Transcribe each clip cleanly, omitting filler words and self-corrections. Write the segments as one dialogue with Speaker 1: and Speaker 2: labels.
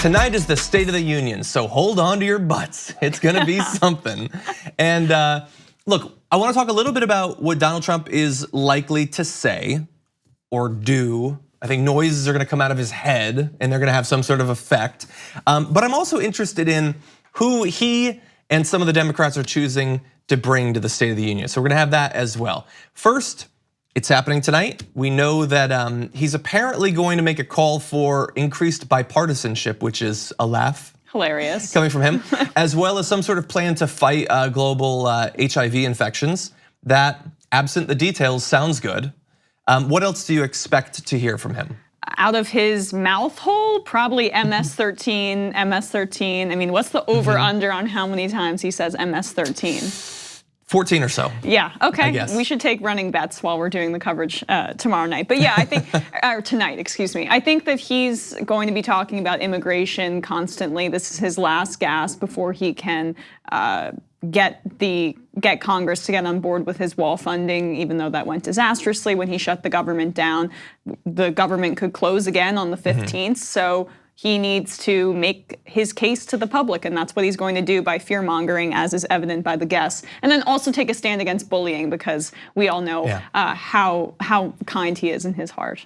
Speaker 1: Tonight is the State of the Union, so hold on to your butts. It's gonna be something. And look, I wanna talk a little bit about what Donald Trump is likely to say or do. I think noises are gonna come out of his head and they're gonna have some sort of effect. But I'm also interested in who he and some of the Democrats are choosing to bring to the State of the Union. So we're gonna have that as well. First, it's happening tonight. We know that he's apparently going to make a call for increased bipartisanship, which is a laugh.
Speaker 2: Hilarious.
Speaker 1: Coming from him, as well as some sort of plan to fight global HIV infections. That, absent the details, sounds good. What else do you expect to hear from him?
Speaker 2: Out of his mouth hole, probably MS-13, MS-13. I mean, what's the over-under on how many times he says MS-13?
Speaker 1: 14 or so.
Speaker 2: Yeah, okay.
Speaker 1: I guess.
Speaker 2: We should take running bets while we're doing the coverage tomorrow night. But yeah, I think, or tonight, excuse me. I think that he's going to be talking about immigration constantly. This is his last gasp before he can get Congress to get on board with his wall funding, even though that went disastrously when he shut the government down. The government could close again on the 15th, so he needs to make his case to the public, and that's what he's going to do by fear-mongering, as is evident by the guests. And then also take a stand against bullying, because we all know how kind he is in his heart.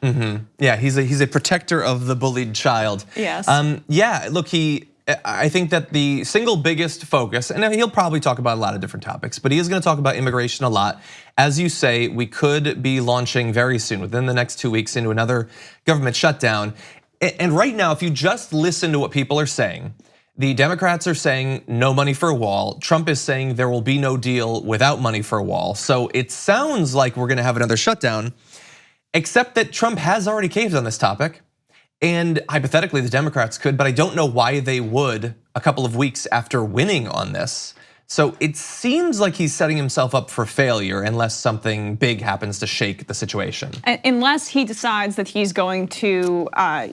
Speaker 1: Yeah, he's a protector of the bullied child.
Speaker 2: Yes.
Speaker 1: Yeah, look, I think that the single biggest focus, and he'll probably talk about a lot of different topics, but he is gonna talk about immigration a lot. As you say, we could be launching very soon, within the next 2 weeks, into another government shutdown. And right now, if you just listen to what people are saying, the Democrats are saying no money for a wall. Trump is saying there will be no deal without money for a wall. So it sounds like we're gonna have another shutdown, except that Trump has already caved on this topic. And hypothetically, the Democrats could, but I don't know why they would a couple of weeks after winning on this. So it seems like he's setting himself up for failure unless something big happens to shake the situation.
Speaker 2: Unless he decides that he's going to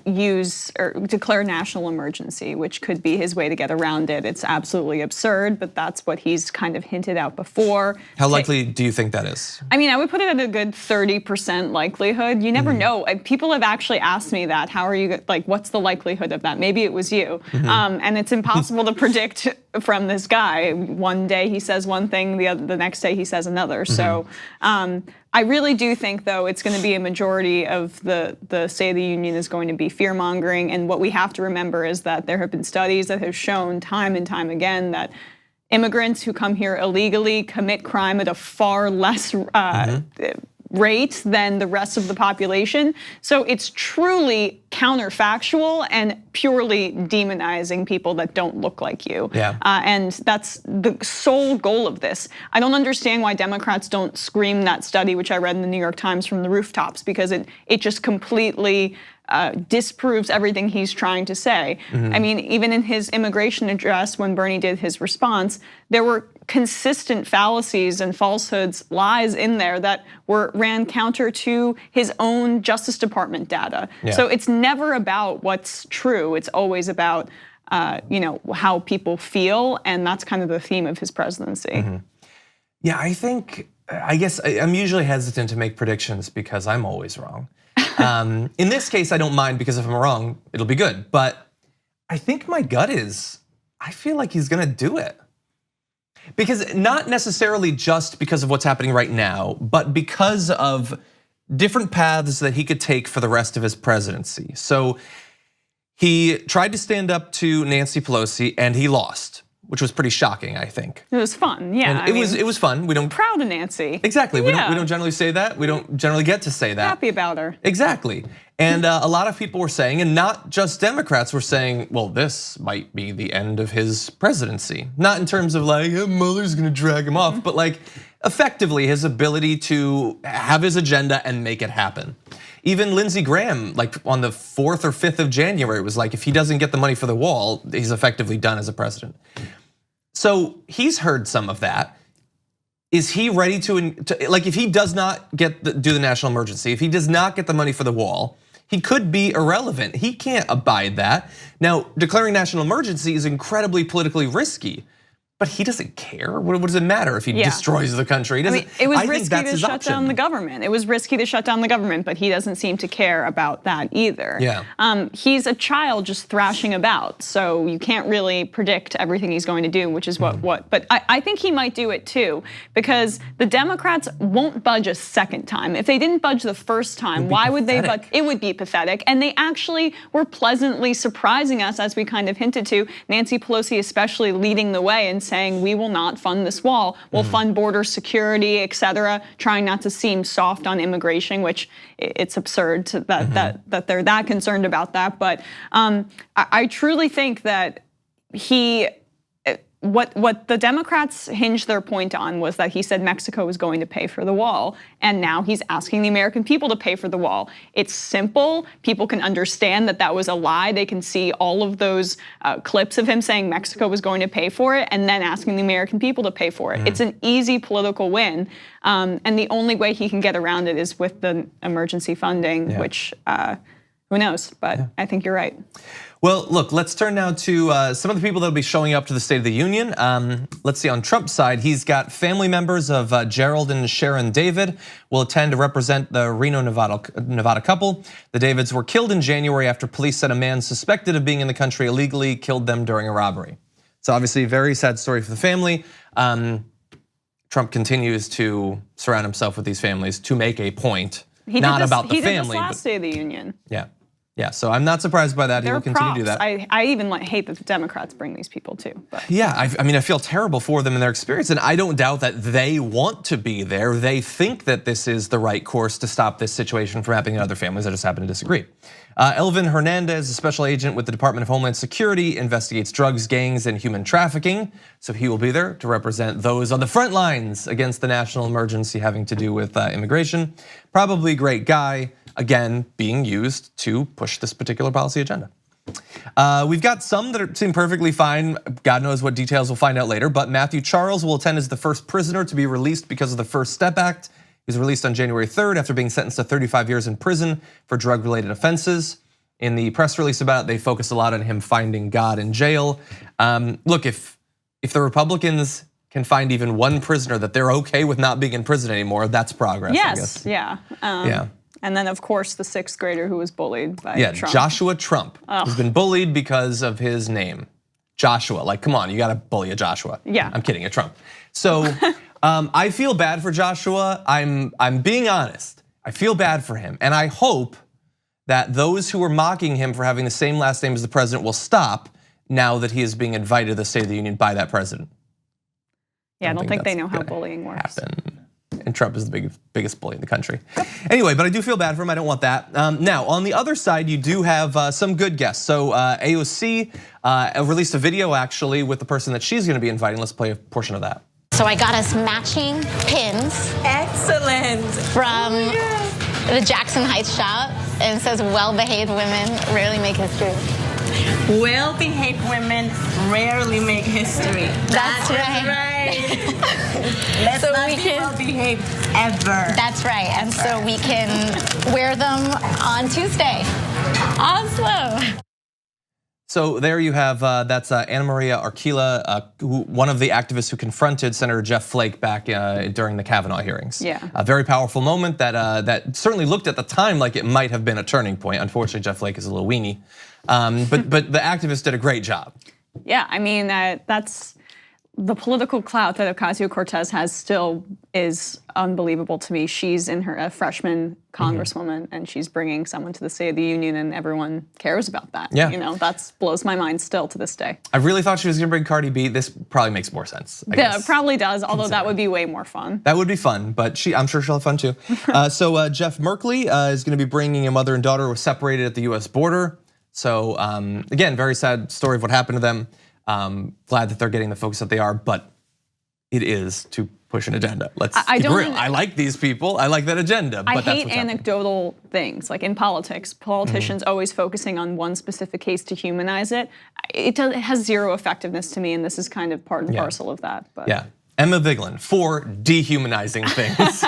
Speaker 2: use or declare national emergency, which could be his way to get around it. It's absolutely absurd, but that's what he's kind of hinted out before.
Speaker 1: How likely do you think that is?
Speaker 2: I mean, I would put it at a good 30% likelihood. You never know. People have actually asked me that. How are you, like, what's the likelihood of that? Maybe it was you. And it's impossible to predict from this guy. One day he says one thing, the next day he says another. So I really do think, though, it's going to be a majority of the State of the Union is going to be fear-mongering. And what we have to remember is that there have been studies that have shown time and time again that immigrants who come here illegally commit crime at a far less rate than the rest of the population. So it's truly counterfactual and purely demonizing people that don't look like you. And that's the sole goal of this. I don't understand why Democrats don't scream that study, which I read in the New York Times, from the rooftops, because it just completely disproves everything he's trying to say. I mean, even in his immigration address, when Bernie did his response, there were consistent fallacies and falsehoods, lies in there that ran counter to his own Justice Department data. So it's never about what's true. It's always about how people feel, and that's kind of the theme of his presidency.
Speaker 1: Yeah, I guess I'm usually hesitant to make predictions because I'm always wrong. In this case, I don't mind, because if I'm wrong, it'll be good. But I think my gut is, I feel like he's gonna do it. Because not necessarily just because of what's happening right now, but because of different paths that he could take for the rest of his presidency. So he tried to stand up to Nancy Pelosi and he lost, which was pretty shocking, I think.
Speaker 2: It was fun, yeah.
Speaker 1: And it was fun. We don't
Speaker 2: proud of Nancy.
Speaker 1: Exactly. We don't generally say that. We don't generally get to say that.
Speaker 2: Happy about her.
Speaker 1: Exactly. And a lot of people were saying, and not just Democrats were saying, well, this might be the end of his presidency. Not in terms of like, Mueller's gonna drag him off, but like effectively his ability to have his agenda and make it happen. Even Lindsey Graham, like on the 4th or 5th of January, was like, if he doesn't get the money for the wall, he's effectively done as a president. So he's heard some of that. Is he ready to like, if he does not do the national emergency, if he does not get the money for the wall, he could be irrelevant. He can't abide that. Now, declaring national emergency is incredibly politically risky. But he doesn't care. What does it matter if he destroys the country?
Speaker 2: I mean, it was risky to shut down the government. It was risky to shut down the government, but he doesn't seem to care about that either.
Speaker 1: Yeah.
Speaker 2: He's a child just thrashing about, so you can't really predict everything he's going to do, which is what. But I think he might do it too, because the Democrats won't budge a second time. If they didn't budge the first time, why would they budge? It would be pathetic. And they actually were pleasantly surprising us, as we kind of hinted to. Nancy Pelosi especially leading the way and saying, we will not fund this wall. We'll fund border security, et cetera, trying not to seem soft on immigration, which it's absurd that they're that concerned about that. But I truly think that what the Democrats hinged their point on was that he said Mexico was going to pay for the wall, and now he's asking the American people to pay for the wall. It's simple. People can understand that was a lie. They can see all of those clips of him saying Mexico was going to pay for it and then asking the American people to pay for it. It's an easy political win, and the only way he can get around it is with the emergency funding, which who knows, but I think you're right.
Speaker 1: Well, look, let's turn now to some of the people that will be showing up to the State of the Union. Let's see, on Trump's side, he's got family members of Gerald and Sharon David will attend to represent the Reno, Nevada couple. The Davids were killed in January after police said a man suspected of being in the country illegally killed them during a robbery. So obviously a very sad story for the family. Trump continues to surround himself with these families to make a point, not about the family.
Speaker 2: He did this last State of the Union.
Speaker 1: Yeah, so I'm not surprised by that. He will continue to do that.
Speaker 2: I even hate that the Democrats bring these people too. But.
Speaker 1: Yeah, I mean, I feel terrible for them and their experience, and I don't doubt that they want to be there. They think that this is the right course to stop this situation from happening to other families that just happen to disagree. Elvin Hernandez, a special agent with the Department of Homeland Security, investigates drugs, gangs, and human trafficking. So he will be there to represent those on the front lines against the national emergency having to do with immigration. Probably a great guy. Again, being used to push this particular policy agenda. We've got some that seem perfectly fine. God knows what details we'll find out later, but Matthew Charles will attend as the first prisoner to be released because of the First Step Act. He was released on January 3rd after being sentenced to 35 years in prison for drug-related offenses. In the press release about it, they focus a lot on him finding God in jail. Look, if the Republicans can find even one prisoner that they're okay with not being in prison anymore, that's progress, I guess.
Speaker 2: Yeah. And then, of course, the 6th grader who was bullied by Trump.
Speaker 1: Joshua Trump has been bullied because of his name. Joshua, like, come on, you gotta bully a Joshua.
Speaker 2: Yeah.
Speaker 1: I'm kidding, a Trump. So I feel bad for Joshua. I'm being honest. I feel bad for him. And I hope that those who are mocking him for having the same last name as the president will stop now that he is being invited to the State of the Union by that president.
Speaker 2: Yeah, I don't think they know how bullying works.
Speaker 1: And Trump is the biggest bully in the country. Anyway, but I do feel bad for him. I don't want that. Now, on the other side, you do have some good guests. So AOC released a video actually with the person that she's gonna be inviting. Let's play a portion of that.
Speaker 3: So I got us matching pins.
Speaker 4: Excellent.
Speaker 3: From the Jackson Heights shop. And it says, well-behaved women rarely make history.
Speaker 4: Well-behaved women rarely make history.
Speaker 3: That's right.
Speaker 4: Let's not be well-behaved ever.
Speaker 3: That's right. And so we can wear them on Tuesday. Oslo.
Speaker 1: So there you have, that's Anna Maria Archila, one of the activists who confronted Senator Jeff Flake back during the Kavanaugh hearings.
Speaker 2: Yeah.
Speaker 1: A very powerful moment that certainly looked at the time like it might have been a turning point. Unfortunately, Jeff Flake is a little weenie, but the activists did a great job.
Speaker 2: Yeah, I mean, that's the political clout that Ocasio-Cortez has still is unbelievable to me. She's a freshman congresswoman, and she's bringing someone to the State of the Union, and everyone cares about that.
Speaker 1: Yeah.
Speaker 2: You know, that blows my mind still to this day.
Speaker 1: I really thought she was gonna bring Cardi B. This probably makes more sense, I guess.
Speaker 2: It probably does, although that would be way more fun.
Speaker 1: That would be fun, but I'm sure she'll have fun too. So Jeff Merkley is gonna be bringing a mother and daughter who were separated at the US border. So again, very sad story of what happened to them. Glad that they're getting the focus that they are, but it is to push an agenda. Let's keep it real. I like these people. I like that agenda. But
Speaker 2: I hate anecdotal things. Like in politics, politicians always focusing on one specific case to humanize it. It has zero effectiveness to me, and this is kind of part and parcel of that. But.
Speaker 1: Yeah, Emma Vigeland for dehumanizing things.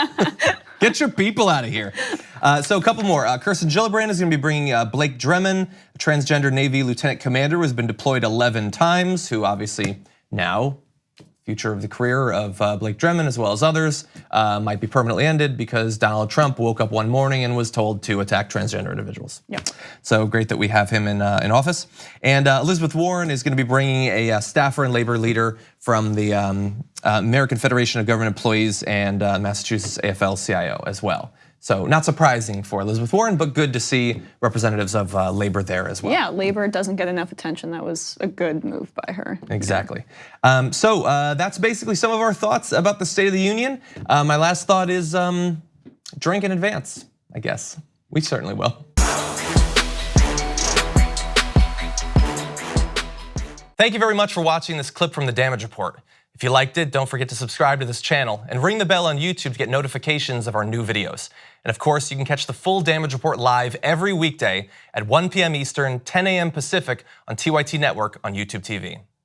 Speaker 1: Get your people out of here. So a couple more. Kirsten Gillibrand is gonna be bringing Blake Dremen, a transgender Navy lieutenant commander who has been deployed 11 times, who obviously now future of the career of Blake Dremen as well as others might be permanently ended because Donald Trump woke up one morning and was told to attack transgender individuals.
Speaker 2: Yep.
Speaker 1: So great that we have him in office. And Elizabeth Warren is going to be bringing a staffer and labor leader from the American Federation of Government Employees and Massachusetts AFL-CIO as well. So not surprising for Elizabeth Warren, but good to see representatives of labor there as well.
Speaker 2: Yeah, labor doesn't get enough attention. That was a good move by her.
Speaker 1: Exactly. So that's basically some of our thoughts about the State of the Union. My last thought is drink in advance, I guess. We certainly will. Thank you very much for watching this clip from the Damage Report. If you liked it, don't forget to subscribe to this channel and ring the bell on YouTube to get notifications of our new videos. And of course, you can catch the full Damage Report live every weekday at 1 p.m. Eastern, 10 a.m. Pacific on TYT Network on YouTube TV.